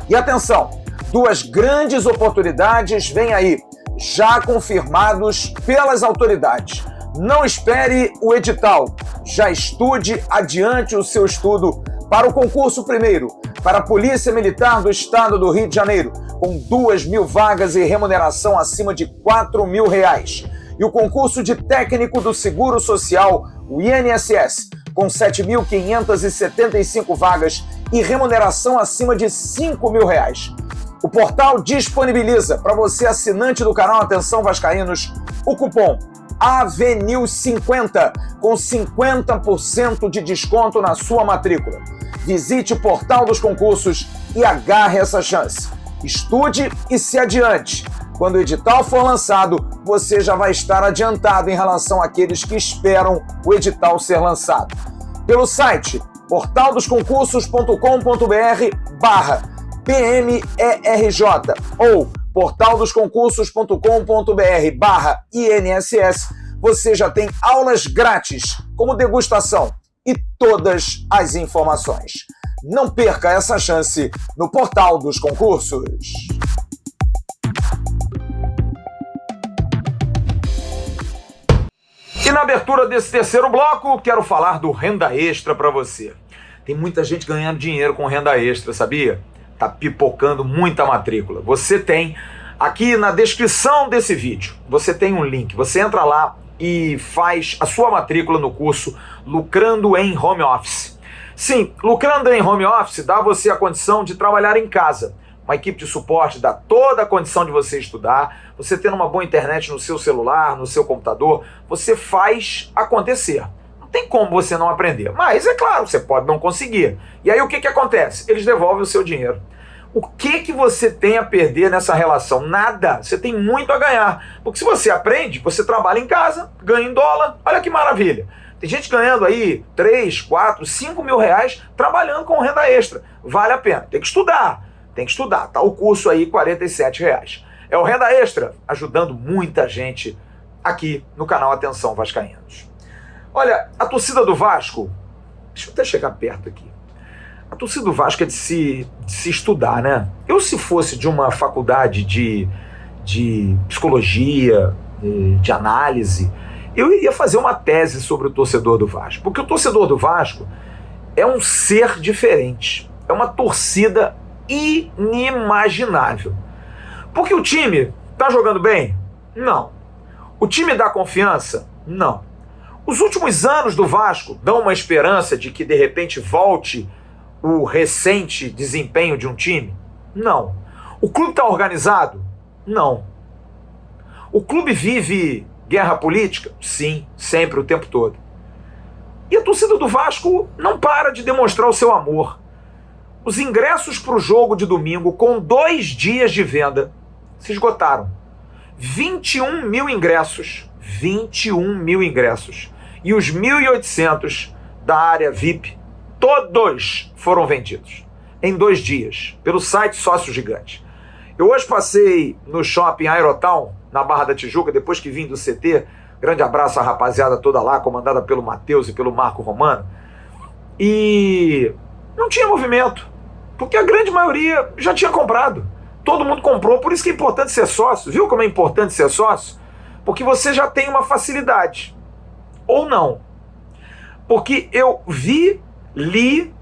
E atenção, 2 grandes oportunidades vêm aí, já confirmados pelas autoridades. Não espere o edital, já estude, adiante o seu estudo para o concurso primeiro, para a Polícia Militar do Estado do Rio de Janeiro, com 2.000 vagas e remuneração acima de R$4.000. E o concurso de técnico do Seguro Social, o INSS, com 7.575 vagas e remuneração acima de R$5.000. O portal disponibiliza para você, assinante do canal Atenção Vascaínos, o cupom AVENIL50 com 50% de desconto na sua matrícula. Visite o Portal dos Concursos e agarre essa chance. Estude e se adiante. Quando o edital for lançado, você já vai estar adiantado em relação àqueles que esperam o edital ser lançado. Pelo site portaldosconcursos.com.br/PMERJ ou portaldosconcursos.com.br/INSS, você já tem aulas grátis, como degustação e todas as informações. Não perca essa chance no Portal dos Concursos. E na abertura desse terceiro bloco, quero falar do Renda Extra para você. Tem muita gente ganhando dinheiro com renda extra, sabia? Tá pipocando muita matrícula. Você tem, aqui na descrição desse vídeo, você tem um link. Você entra lá e faz a sua matrícula no curso Lucrando em Home Office. Sim, lucrando em home office dá a você a condição de trabalhar em casa. Uma equipe de suporte dá toda a condição de você estudar. Você tendo uma boa internet no seu celular, no seu computador, você faz acontecer. Não tem como você não aprender. Mas, é claro, você pode não conseguir. E aí o que acontece? Eles devolvem o seu dinheiro. O que você tem a perder nessa relação? Nada. Você tem muito a ganhar. Porque se você aprende, você trabalha em casa, ganha em dólar. Olha que maravilha. Tem gente ganhando aí 3, 4, 5 mil reais trabalhando com renda extra. Vale a pena. Tem que estudar. Tá o curso aí, R$47. É o Renda Extra, ajudando muita gente aqui no canal Atenção Vascaínos. Olha, a torcida do Vasco, deixa eu até chegar perto aqui. A torcida do Vasco é de se estudar, né? Eu, se fosse de uma faculdade de psicologia, de análise, eu iria fazer uma tese sobre o torcedor do Vasco. Porque o torcedor do Vasco é um ser diferente. É uma torcida inimaginável. Porque o time tá jogando bem? Não. O time dá confiança? Não. Os últimos anos do Vasco dão uma esperança de que de repente volte o recente desempenho de um time? Não. O clube tá organizado? Não. O clube vive guerra política? Sim, sempre, o tempo todo. E a torcida do Vasco não para de demonstrar o seu amor. Os ingressos para o jogo de domingo, com 2 dias de venda, se esgotaram. 21 mil ingressos. 21 mil ingressos. E os 1.800 da área VIP, todos foram vendidos. Em 2 dias, pelo site Sócio Gigante. Eu hoje passei no shopping Aerotown, na Barra da Tijuca, depois que vim do CT. Grande abraço à rapaziada toda lá, comandada pelo Matheus e pelo Marco Romano. E não tinha movimento, porque a grande maioria já tinha comprado. Todo mundo comprou, por isso que é importante ser sócio. Viu como é importante ser sócio? Porque você já tem uma facilidade. Ou não. Porque eu vi, li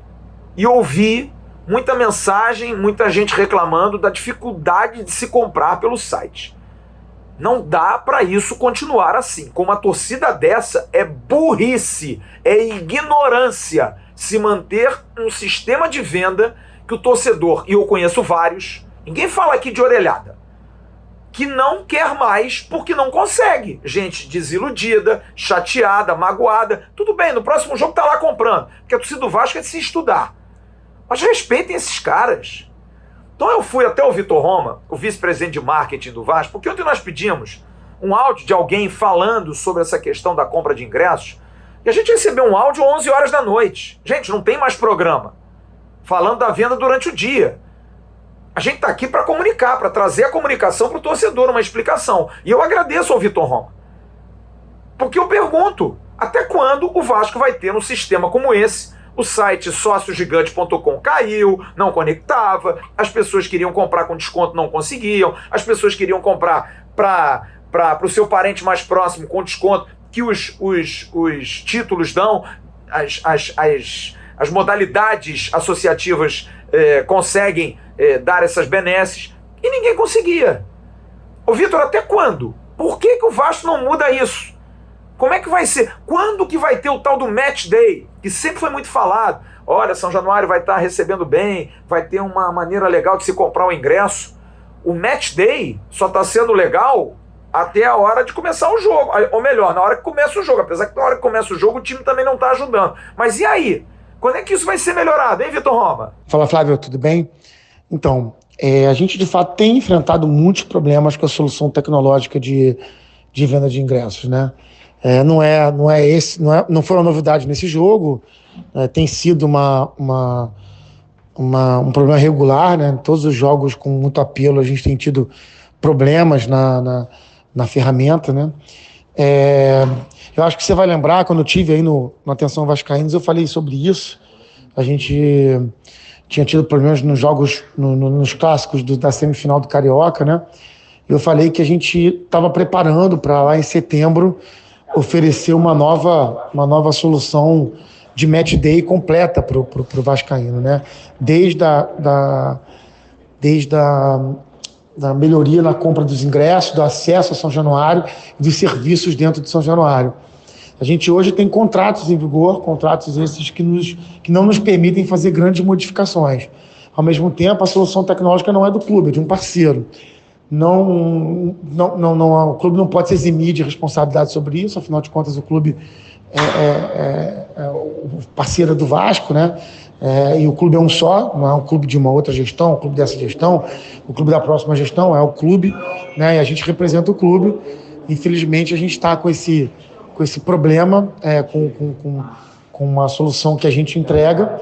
e ouvi muita mensagem, muita gente reclamando da dificuldade de se comprar pelo site. Não dá para isso continuar assim. Com uma torcida dessa, é burrice, é ignorância se manter um sistema de venda que o torcedor, e eu conheço vários, ninguém fala aqui de orelhada, que não quer mais porque não consegue. Gente desiludida, chateada, magoada. Tudo bem, no próximo jogo tá lá comprando, porque a torcida do Vasco é de se estudar. Mas respeitem esses caras. Então eu fui até o Vitor Roma, o vice-presidente de marketing do Vasco, porque ontem nós pedimos um áudio de alguém falando sobre essa questão da compra de ingressos, e a gente recebeu um áudio 11 horas da noite. Gente, não tem mais programa. falando da venda durante o dia. A gente está aqui para comunicar, para trazer a comunicação para o torcedor, uma explicação. E eu agradeço ao Vitor Roma. Porque eu pergunto, até quando o Vasco vai ter um sistema como esse? O site sóciogigante.com caiu, não conectava, as pessoas queriam comprar com desconto, não conseguiam, as pessoas queriam comprar para o seu parente mais próximo com desconto, que os títulos dão, as modalidades associativas conseguem dar essas benesses, e ninguém conseguia. Ô Vitor, até quando? Por que o Vasco não muda isso? Como é que vai ser? Quando que vai ter o tal do Match Day? Que sempre foi muito falado. Olha, São Januário vai estar recebendo bem, vai ter uma maneira legal de se comprar o ingresso. O Match Day só está sendo legal até a hora de começar o jogo. Ou melhor, na hora que começa o jogo. Apesar que na hora que começa o jogo o time também não está ajudando. Mas e aí? Quando é que isso vai ser melhorado, hein, Vitor Roma? Fala, Flávio, tudo bem? Então, a gente de fato tem enfrentado muitos problemas com a solução tecnológica de venda de ingressos, né? Não foi uma novidade nesse jogo, tem sido um problema regular, né? Todos os jogos com muito apelo a gente tem tido problemas na ferramenta, né? Eu acho que você vai lembrar, quando eu estive aí no Atenção Vascaínos, eu falei sobre isso. A gente tinha tido problemas nos jogos, nos clássicos da semifinal do Carioca, né? Eu falei que a gente estava preparando para lá em setembro oferecer uma nova solução de match day completa para o Vascaíno, né? Desde a melhoria na compra dos ingressos, do acesso a São Januário e dos serviços dentro de São Januário. A gente hoje tem contratos em vigor, contratos esses que não nos permitem fazer grandes modificações. Ao mesmo tempo, a solução tecnológica não é do clube, é de um parceiro. O clube não pode se eximir de responsabilidade sobre isso, afinal de contas o clube é o parceiro do Vasco, né? E o clube é um só, não é um clube de uma outra gestão, o clube dessa gestão, o clube da próxima gestão é o clube, né? E a gente representa o clube. Infelizmente a gente está com esse problema, com a solução que a gente entrega,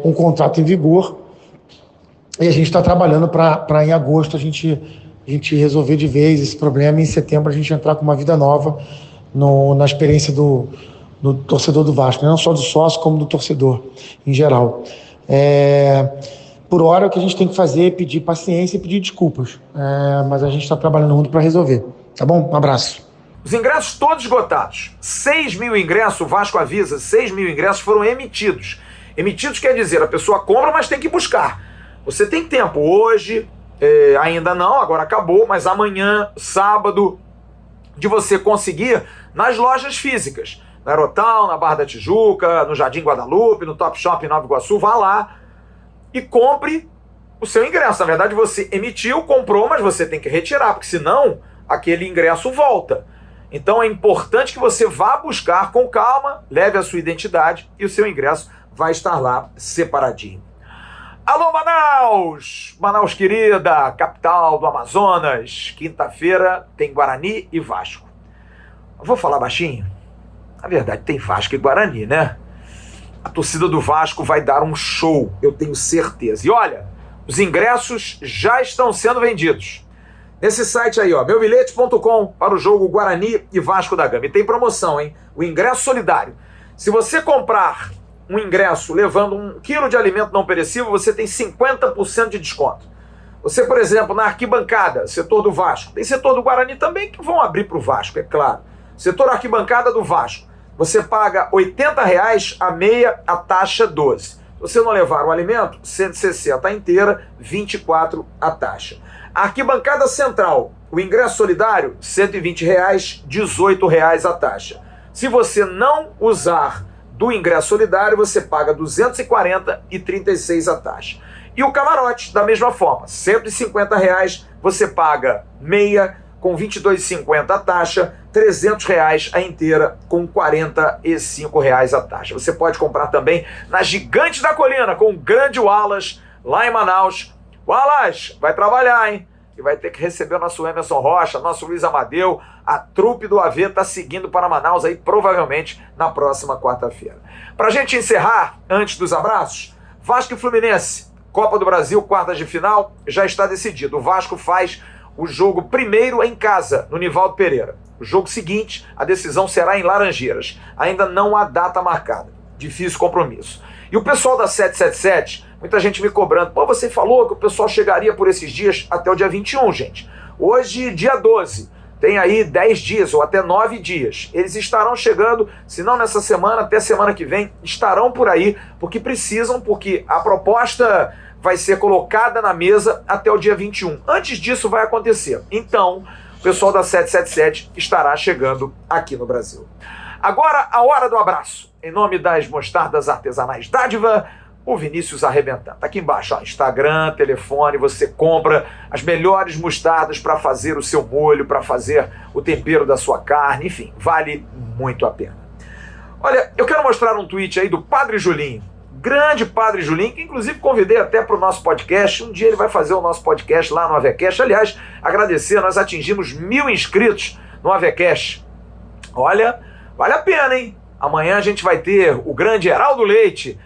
com o contrato em vigor, e a gente está trabalhando para em agosto a gente resolver de vez esse problema e em setembro a gente entrar com uma vida nova na experiência do torcedor do Vasco, não só do sócio, como do torcedor em geral. Por hora, o que a gente tem que fazer é pedir paciência e pedir desculpas, mas a gente está trabalhando muito para resolver. Tá bom? Um abraço. Os ingressos todos esgotados. 6 mil ingressos, o Vasco avisa, 6 mil ingressos foram emitidos. Emitidos quer dizer, a pessoa compra, mas tem que buscar. Você tem tempo hoje, ainda não, agora acabou, mas amanhã, sábado, de você conseguir nas lojas físicas. Na Aerotown, na Barra da Tijuca, no Jardim Guadalupe, no Top Shop em Nova Iguaçu, vá lá e compre o seu ingresso. Na verdade, você emitiu, comprou, mas você tem que retirar, porque senão aquele ingresso volta. Então é importante que você vá buscar com calma, leve a sua identidade e o seu ingresso vai estar lá separadinho. Alô, Manaus! Manaus querida, capital do Amazonas. Quinta-feira tem Guarani e Vasco. Eu vou falar baixinho? Na verdade, tem Vasco e Guarani, né? A torcida do Vasco vai dar um show, eu tenho certeza. E olha, os ingressos já estão sendo vendidos. Nesse site aí, ó, meubilhete.com, para o jogo Guarani e Vasco da Gama. E tem promoção, hein? O ingresso solidário. Se você comprar um ingresso levando 1 quilo de alimento não perecível, você tem 50% de desconto. Você, por exemplo, na arquibancada, setor do Vasco, tem setor do Guarani também que vão abrir para o Vasco, é claro. Setor arquibancada do Vasco, você paga R$80 a meia, a taxa 12. Se você não levar o alimento, 160 a inteira, 24 a taxa. A arquibancada central, o ingresso solidário, R$120, R$18 a taxa. Se você não usar do ingresso solidário, você paga 240 e 36 a taxa. E o camarote, da mesma forma, R$150 você paga meia com 22,50 a taxa, R$300 a inteira com R$45 a taxa. Você pode comprar também na Gigante da Colina com o grande Wallace lá em Manaus. Wallace, vai trabalhar, hein? E vai ter que receber o nosso Emerson Rocha, nosso Luiz Amadeu. A trupe do AV está seguindo para Manaus aí, provavelmente na próxima quarta-feira. Para a gente encerrar, antes dos abraços, Vasco e Fluminense, Copa do Brasil, quartas de final, já está decidido. O Vasco faz o jogo primeiro em casa, no Nivaldo Pereira. O jogo seguinte, a decisão será em Laranjeiras. Ainda não há data marcada. Difícil compromisso. E o pessoal da 777, muita gente me cobrando. Pô, você falou que o pessoal chegaria por esses dias até o dia 21, gente. Hoje, dia 12. Tem aí 10 dias ou até 9 dias. Eles estarão chegando, se não nessa semana, até semana que vem, estarão por aí, porque precisam, porque a proposta vai ser colocada na mesa até o dia 21. Antes disso vai acontecer. Então, o pessoal da 777 estará chegando aqui no Brasil. Agora, a hora do abraço. Em nome das mostardas artesanais Dádiva, o Vinícius arrebentando. Tá aqui embaixo, ó, Instagram, telefone, você compra as melhores mostardas para fazer o seu molho, para fazer o tempero da sua carne, enfim, vale muito a pena. Olha, eu quero mostrar um tweet aí do Padre Julinho, grande Padre Julinho, que inclusive convidei até para o nosso podcast. Um dia ele vai fazer o nosso podcast lá no AVCast. Aliás, agradecer, nós atingimos 1000 inscritos no AVCast. Olha, vale a pena, hein? Amanhã a gente vai ter o grande Heraldo Leite,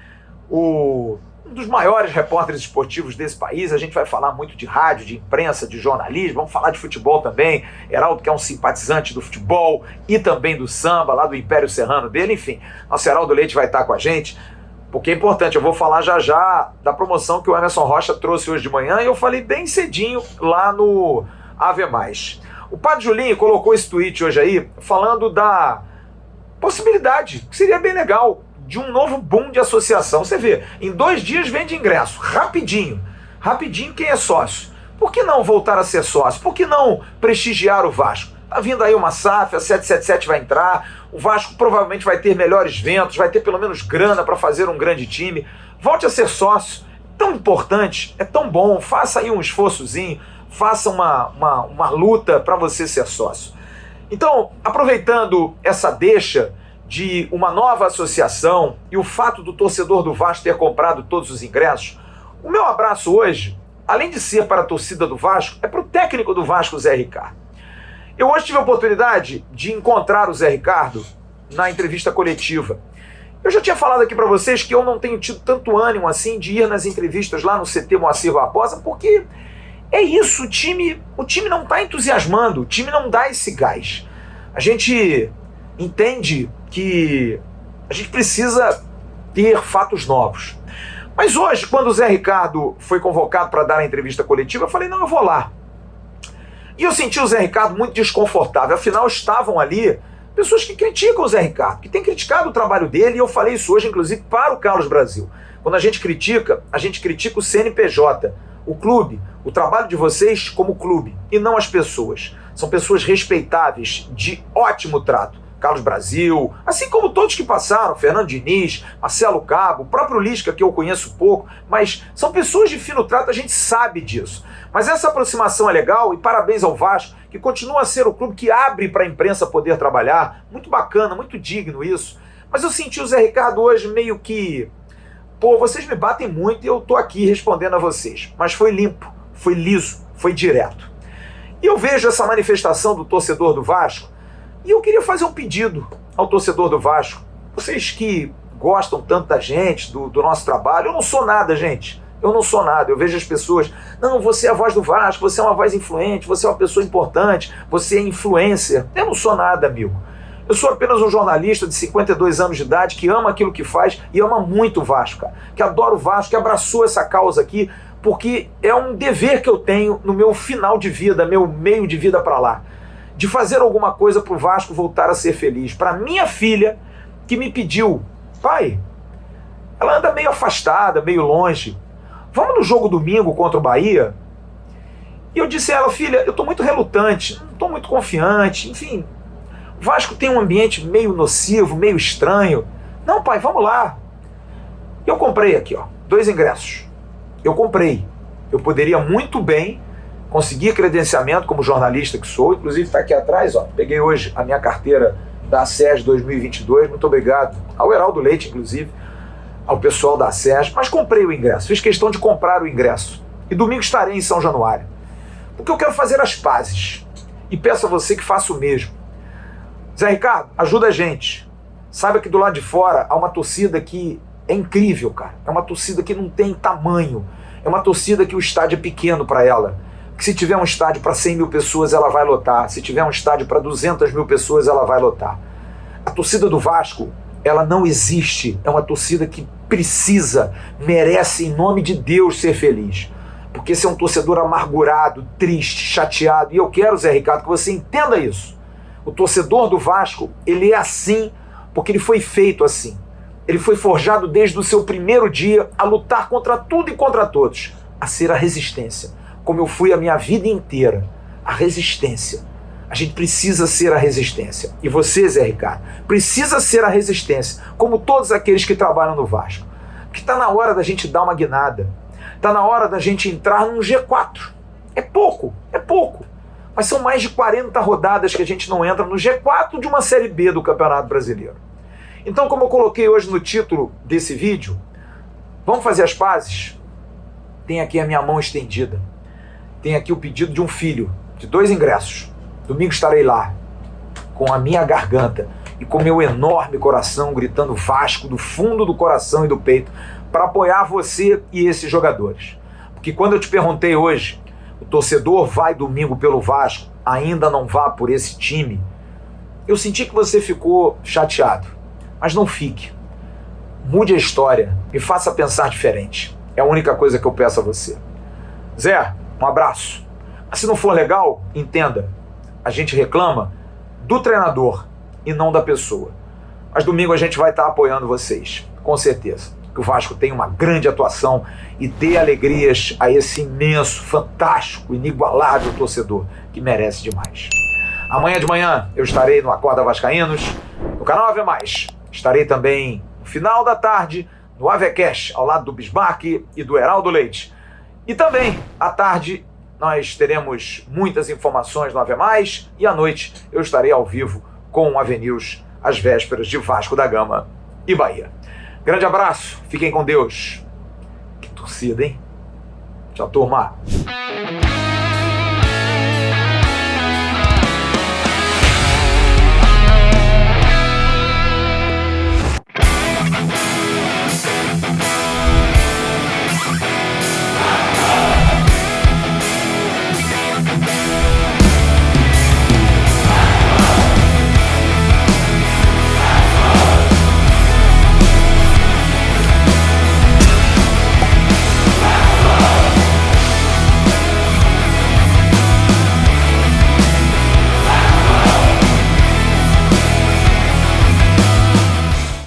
um dos maiores repórteres esportivos desse país. A gente vai falar muito de rádio, de imprensa, de jornalismo, vamos falar de futebol também. Heraldo, que é um simpatizante do futebol e também do samba, lá do Império Serrano dele, enfim. Nosso Heraldo Leite vai estar com a gente, porque é importante. Eu vou falar já já da promoção que o Emerson Rocha trouxe hoje de manhã, e eu falei bem cedinho lá no Ave Mais. O Padre Julinho colocou esse tweet hoje aí, falando da possibilidade, que seria bem legal, de um novo boom de associação. Você vê, em 2 dias vende ingresso, rapidinho. Rapidinho, quem é sócio? Por que não voltar a ser sócio? Por que não prestigiar o Vasco? Tá vindo aí uma SAF, a 777 vai entrar, o Vasco provavelmente vai ter melhores ventos, vai ter pelo menos grana para fazer um grande time. Volte a ser sócio, tão importante, é tão bom, faça aí um esforçozinho, faça uma luta para você ser sócio. Então, aproveitando essa deixa de uma nova associação e o fato do torcedor do Vasco ter comprado todos os ingressos, o meu abraço hoje, além de ser para a torcida do Vasco, é para o técnico do Vasco, Zé Ricardo. Eu hoje tive a oportunidade de encontrar o Zé Ricardo na entrevista coletiva. Eu já tinha falado aqui para vocês que eu não tenho tido tanto ânimo assim de ir nas entrevistas lá no CT Moacir Barbosa, porque é isso, o time não está entusiasmando, o time não dá esse gás. A gente entende que a gente precisa ter fatos novos. Mas hoje, quando o Zé Ricardo foi convocado para dar a entrevista coletiva, eu falei, não, eu vou lá. E eu senti o Zé Ricardo muito desconfortável, afinal estavam ali pessoas que criticam o Zé Ricardo, que têm criticado o trabalho dele, e eu falei isso hoje, inclusive, para o Carlos Brasil. Quando a gente critica o CNPJ, o clube, o trabalho de vocês como clube, e não as pessoas. São pessoas respeitáveis, de ótimo trato. Carlos Brasil, assim como todos que passaram, Fernando Diniz, Marcelo Cabo, o próprio Lisca, que eu conheço pouco, mas são pessoas de fino trato, a gente sabe disso. Mas essa aproximação é legal, e parabéns ao Vasco, que continua a ser o clube que abre para a imprensa poder trabalhar. Muito bacana, muito digno isso. Mas eu senti o Zé Ricardo hoje meio que... Pô, vocês me batem muito e eu tô aqui respondendo a vocês. Mas foi limpo, foi liso, foi direto. E eu vejo essa manifestação do torcedor do Vasco, e eu queria fazer um pedido ao torcedor do Vasco. Vocês que gostam tanto da gente, do nosso trabalho, eu não sou nada, gente. Eu não sou nada. Eu vejo as pessoas, não, você é a voz do Vasco, você é uma voz influente, você é uma pessoa importante, você é influencer. Eu não sou nada, amigo. Eu sou apenas um jornalista de 52 anos de idade que ama aquilo que faz e ama muito o Vasco, cara. Que adora o Vasco, que abraçou essa causa aqui, porque é um dever que eu tenho no meu final de vida, meu meio de vida para lá, de fazer alguma coisa para o Vasco voltar a ser feliz. Para minha filha, que me pediu, pai, ela anda meio afastada, meio longe, vamos no jogo domingo contra o Bahia? E eu disse a ela, filha, eu estou muito relutante, não estou muito confiante, enfim, o Vasco tem um ambiente meio nocivo, meio estranho. Não, pai, vamos lá. Eu comprei aqui, ó, 2 ingressos. Eu comprei. Eu poderia muito bem conseguir credenciamento como jornalista que sou, inclusive está aqui atrás, ó, peguei hoje a minha carteira da SES 2022, muito obrigado ao Heraldo Leite, inclusive, ao pessoal da SES, mas comprei o ingresso, fiz questão de comprar o ingresso, e domingo estarei em São Januário, porque eu quero fazer as pazes, e peço a você que faça o mesmo. Zé Ricardo, ajuda a gente, saiba que do lado de fora há uma torcida que É incrível, cara. É uma torcida que não tem tamanho. É uma torcida que o estádio é pequeno para ela. Que se tiver um estádio para 100 mil pessoas, ela vai lotar. Se tiver um estádio para 200 mil pessoas, ela vai lotar. A torcida do Vasco, ela não existe. É uma torcida que precisa, merece, em nome de Deus, ser feliz. Porque esse é um torcedor amargurado, triste, chateado. E eu quero, Zé Ricardo, que você entenda isso. O torcedor do Vasco, ele é assim porque ele foi feito assim. Ele foi forjado desde o seu primeiro dia a lutar contra tudo e contra todos. A ser a resistência. Como eu fui a minha vida inteira. A resistência. A gente precisa ser a resistência. E você, Zé Ricardo, precisa ser a resistência. Como todos aqueles que trabalham no Vasco. Porque está na hora da gente dar uma guinada. Está na hora da gente entrar num G4. É pouco. Mas são mais de 40 rodadas que a gente não entra no G4 de uma Série B do Campeonato Brasileiro. Então, como eu coloquei hoje no título desse vídeo, vamos fazer as pazes? Tem aqui a minha mão estendida. Tem aqui o pedido de um filho, de 2 ingressos. Domingo estarei lá, com a minha garganta e com meu enorme coração, gritando Vasco do fundo do coração e do peito, para apoiar você e esses jogadores. Porque quando eu te perguntei hoje, o torcedor vai domingo pelo Vasco, ainda não vá por esse time, eu senti que você ficou chateado. Mas não fique. Mude a história e faça pensar diferente. É a única coisa que eu peço a você. Zé, um abraço. Mas se não for legal, entenda. A gente reclama do treinador e não da pessoa. Mas domingo a gente vai estar apoiando vocês, com certeza. Que o Vasco tenha uma grande atuação e dê alegrias a esse imenso, fantástico, inigualável torcedor que merece demais. Amanhã de manhã eu estarei no Acorda Vascaínos, no canal Ave Mais. Estarei também no final da tarde no AveCast, ao lado do Bismarck e do Heraldo Leite. E também, à tarde, nós teremos muitas informações no Ave Mais e à noite eu estarei ao vivo com o Ave News, às vésperas de Vasco da Gama e Bahia. Grande abraço, fiquem com Deus. Que torcida, hein? Tchau, turma.